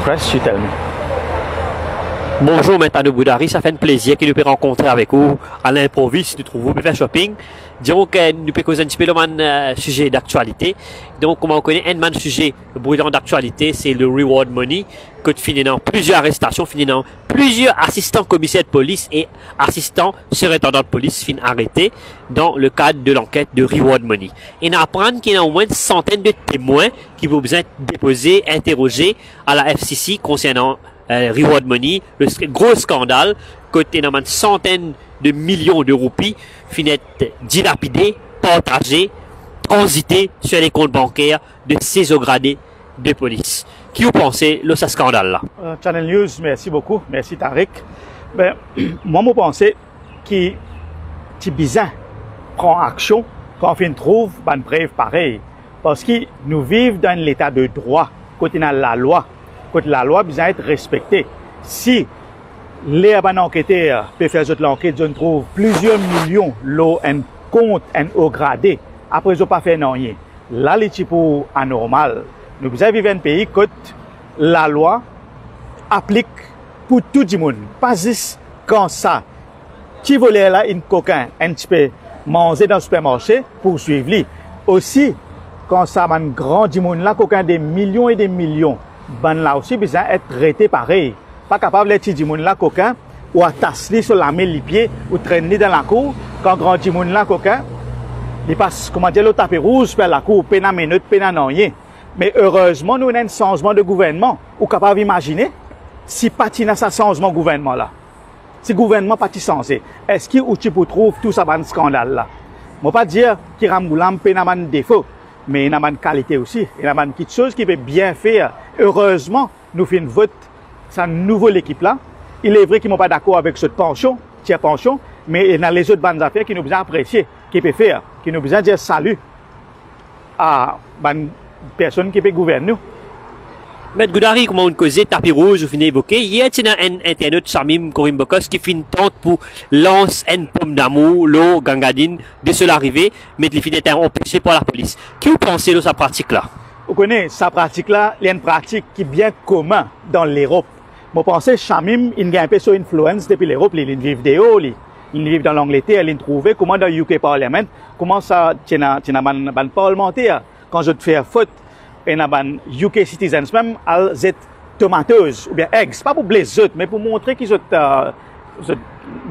Press, you tell me. Bonjour, Maître Boudari, ça fait un plaisir que nous puissions rencontrer avec vous à l'improviste, nous trouvons, nous faire shopping. Disons que nous pouvons causer un petit peu de sujet d'actualité. Donc, comme on connaît, un sujet brûlant d'actualité, c'est le reward money, que finit dans plusieurs arrestations, finit dans plusieurs assistants commissaires de police et assistants surintendants de police fin arrêtés dans le cadre de l'enquête de reward money. Et on apprend qu'il y a au moins une centaine de témoins qui vont besoin déposer, interroger à la FCC concernant reward money, le gros scandale, côté dans une centaine de millions de roupies, finit dilapidé, partagé, transité sur les comptes bancaires de ces hauts gradés de police. Qui vous pensez de ce scandale-là? Channel News, merci beaucoup. Merci Tariq. Ben, moi, je pense que c'est bizarre prend action quand on trouve une preuve pareille. Parce que nous vivons dans l'état de droit, côté dans la loi. Côté la loi besoin être respectée. Si les enquêteurs peuvent faire l'enquête, je trouve plusieurs millions un compte un haut gradé. Après, ils n'ont pas fait rien. Là, c'est pour anormal. Nous besoin vivre dans un pays où la loi applique pour tout le monde. Pas juste quand ça. Si vous voulez là, une coquin, un petit peu manger dans le supermarché, poursuivre. Aussi, quand ça, un grand monde là, coquin des millions et des millions. Ben là aussi, besoin être traité pareil. Pas capable d'être dit moun là coquin ou attacher sur la main les pieds ou traîner dans la cour quand grand dit moun là coquin il passe comment dire le tapis rouge vers la cour peine à minute peine à rien. Mais heureusement nous avons un changement de gouvernement ou capable d'imaginer si parti dans ce changement de gouvernement là. Si le gouvernement parti changé, est-ce qu'il ou tu trouve tout ça ban scandale là. Moi pas dire qu'il ramoulam peine à man défaut. Mais il y a une qualité aussi. Il y a une petite chose qui peut bien faire. Heureusement, nous faisons un vote sur une nouvelle équipe là. Il est vrai qu'ils ne sont pas d'accord avec cette pension, mais il y a les autres bonnes affaires qui nous besoin apprécier, qui peut faire, qui nous besoin dire salut à une personne qui peut gouverner nous. Maître Boudari, comment on cause tapis rouge, vous finissez d'évoquer. Hier, il y a un internaute, Samim Korim Bokos, qui fait une tente pour lancer une pomme d'amour, l'eau, gangadine, de cela arriver, mais il finit d'être empêché par la police. Qu'est-ce que vous pensez de cette pratique-là? Vous connaissez, cette pratique-là, il y a une pratique qui est bien commune dans l'Europe. Je pense que Samim, il a un peu sur influence depuis l'Europe, il vit vidéo, il vit dans l'Angleterre, il a trouvé comment dans le UK Parliament, comment ça, tu as un parlementaire, quand je te fais faute, et les UK citizens même, elles sont tomateuses ou bien eggs, pas pour blesser mais pour montrer qu'ils ont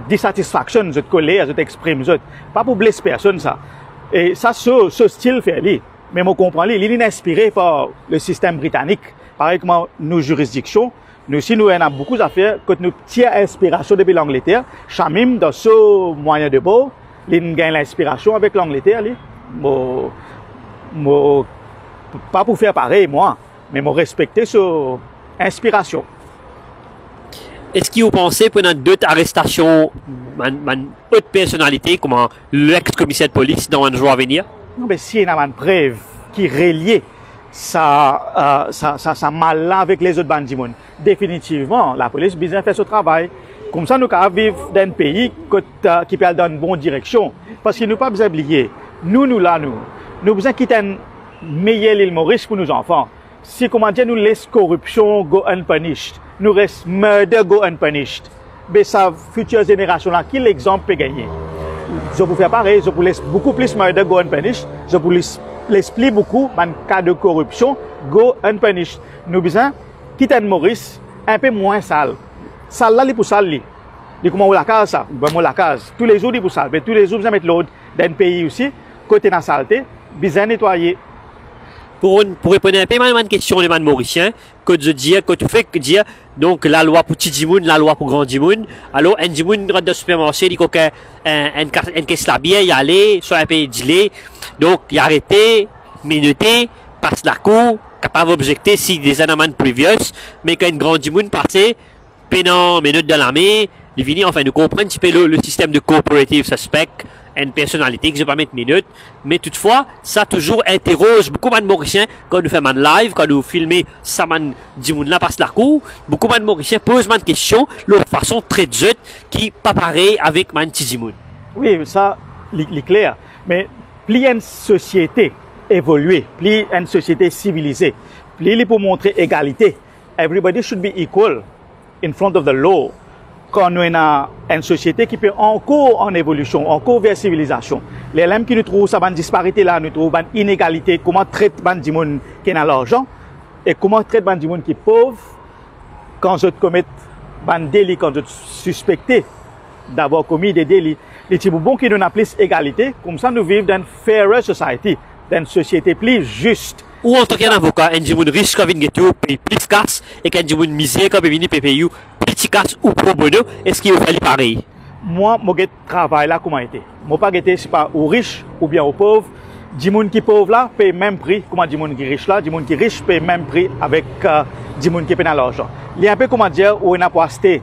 dissatisfaction, ils ont colère, ils expriment, pas pour blesser personne ça. Et ça, ce style fait lui. Mais je comprends lui, il est inspiré par le système britannique. Pareil comme nos juridictions, nous aussi nous avons beaucoup d'affaires que nous tirons inspiration depuis l'Angleterre. Shamim dans ce moyen de beau, il gagne l'inspiration avec l'Angleterre. Pas pour faire pareil, moi, mais me respecter cette inspiration. Est-ce que vous pensez pendant d'autres arrestations, une autre personnalité, comme l'ex-commissaire de police dans un jour à venir? Non, mais s'il y a une preuve qui relie ça mal là avec les autres bandits, définitivement, la police besoin faire ce travail. Comme ça, nous pouvons vivre dans un pays qui peut aller dans une bonne direction. Parce qu'il nous pas besoin d'oublier. Nous besoin quitter une meilleure l'île Maurice pour nos enfants. Si, comment dire, nous laisse corruption go unpunished, nous reste murder go unpunished, mais sa future génération là, quel exemple peut gagner? Je vous fais pareil, je vous laisse beaucoup plus murder go unpunished, je vous laisse plus beaucoup, en cas de corruption, go unpunished. Nous besoin quitter une Maurice un peu moins sale. Sale là, il pour sale, il comment on la case ça? On la case. Tous les jours, il pour sale, mais tous les jours, vous mettre l'autre dans un pays aussi, côté de la saleté, besoin nettoyer. Pour répondre un peu à une question des man mauriciens, que tu fais dire, donc, la loi pour petit moun, la loi pour grand moun, alors, un moun rentre dans le supermarché, il dit une caisse la bière, il allait, soit un peu dilé, donc, il arrêté, minuté, passe la cour, capable d'objecter si des animaux pluvieuses, mais quand une grande moun passait, pénant, minute dans la main, il finit, enfin, nous comprenons un petit peu le système de cooperative suspect, une personnalité que je ne vais pas mettre minute, mais toutefois, ça toujours interroge beaucoup de Mauriciens quand nous faisons un live, quand nous filmons ça, là passe la cour, beaucoup de Mauriciens posent des questions de façon très juste qui pas pareil avec man Tizimoun. Oui, ça, c'est clair. Mais plus une société évoluée, plus une société civilisée, plus il pour montrer égalité, everybody should be equal in front of the law. Quand nous avons une société qui peut encore en évolution, encore vers civilisation. Les élèves qui nous trouvent ça une disparité là, nous trouvons une inégalité, comment traite les gens qui ont l'argent et comment traite les gens qui sont pauvres quand ils commettent un délit, quand ils sont suspectés d'avoir commis des délits. Les types bon qui nous ont plus égalité, comme ça nous vivons dans une fairer society, dans une société plus juste. Ou en tant qu'avocat, un gens riche qui vient de payer plus casse et qu'un gens misère qui vient de payer petit casse ou pro bono, est-ce qu'il fait pareil? Moi, je travaille là comment était. Moi, pas été c'est pas aux riches ou bien aux pauvres. Les gens qui sont pauvres là payent même prix. Comment les gens qui sont riches là, les gens qui sont riches payent même prix avec les gens qui payent l'argent. Il y a un peu comment dire où on a pas acheté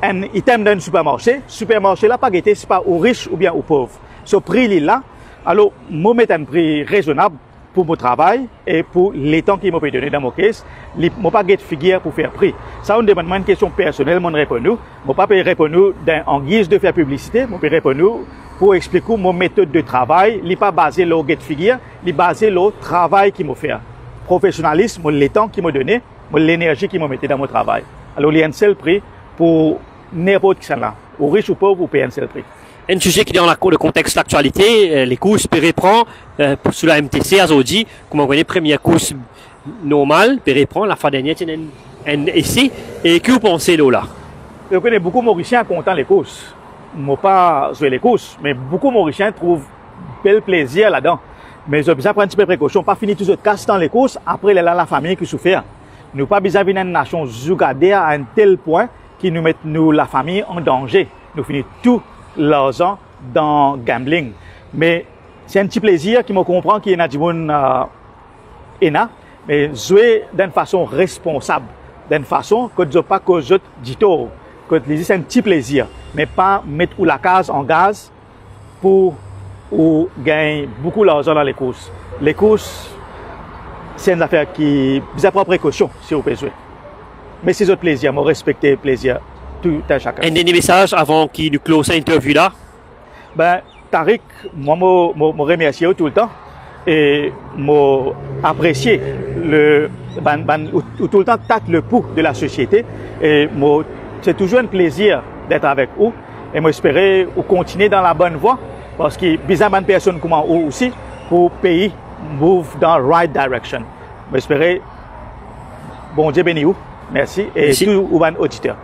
un item dans un supermarché. Supermarché là, pas été c'est pas aux riches ou bien aux pauvres. Ce prix là, alors, moi, mettre un prix raisonnable pour mon travail et pour les temps qu'ils m'ont donné dans mon case, je n'ai pas de figure pour faire prix. Ça, on demande une question personnelle, je réponds. Je ne pas répondre en guise de faire publicité, je peux répondre pour expliquer mon méthode de travail. Il n'est pas basé sur la figure, il est basé sur le travail qu'ils m'ont fait. Professionnalisme, les temps qu'ils m'ont donné, l'énergie qu'ils m'ont mis dans mon travail. Alors, il y a un seul prix pour n'importe qui là, ou riche ou pauvre, vous payez un seul prix. Un sujet qui est dans le contexte de l'actualité, les courses Péréprend, sous la MTC, à Zodi, comme on connaît, première course normale, Péréprend, la fois dernière, c'est un essai. Et que vous pensez là? Je connais beaucoup de Mauriciens contents les courses. Moi pas jouer les courses, mais beaucoup de Mauriciens trouvent bel plaisir là-dedans. Mais je besoin prendre un petit peu de précaution, pas finir tout ce casse dans les courses, après la famille qui souffre. Nous pas besoin d'une nation zougadée à un tel point qui nous met la famille en danger. Nous finissons tout l'argent dans gambling. Mais c'est un petit plaisir qui me comprend qu'il y a des gens mais jouer d'une façon responsable, d'une façon que je pas que je dis tôt, que c'est un petit plaisir, mais pas mettre la case en gaz pour gagner beaucoup d'argent dans les courses. Les courses, c'est une affaire qui besoin prendre précaution si vous pouvez jouer. Mais c'est votre plaisir, moi respecter le plaisir. Tout à chacun. Un dernier message avant qu'il nous close cette interview là? Ben, Tariq, moi, je remercie tout le temps et je apprécie tout le temps tâte le pouls de la société et c'est toujours un plaisir d'être avec vous et moi j'espère continuer dans la bonne voie parce que bizarrement une personne comme vous aussi pour le pays move dans la right direction. J'espère bon Dieu béni vous. Merci et merci. Tout aux auditeurs.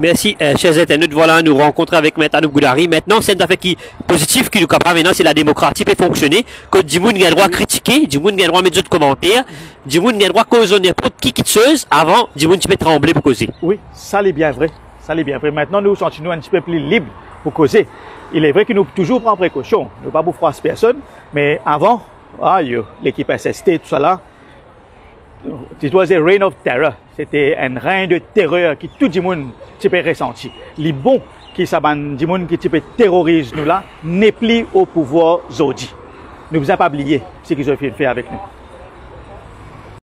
Merci, chers internautes. Voilà, nous rencontrons avec M. Anouk Boudari. Maintenant, c'est une affaire qui positive qui nous capable maintenant, c'est la démocratie peut fonctionner. Que du monde a le droit de critiquer, du monde a le droit de mettre d'autres commentaires, du monde a le droit de causer n'importe qui chose avant, du monde qui peut trembler pour causer. Oui, ça est bien vrai. Ça est bien vrai. Maintenant, nous sentons un petit peu plus libres pour causer. Il est vrai que nous toujours prendre précaution. Nous pas pour froisser personne, mais avant, l'équipe SST, tout ça là, it was a reign of terror. C'était un règne de terreur qui tout le monde peut ressentir. Les bons qui savent, du monde qui peut terroriser nous là, n'est plus au pouvoir aujourd'hui. Nous ne pouvons pas oublier ce qu'ils ont fait avec nous.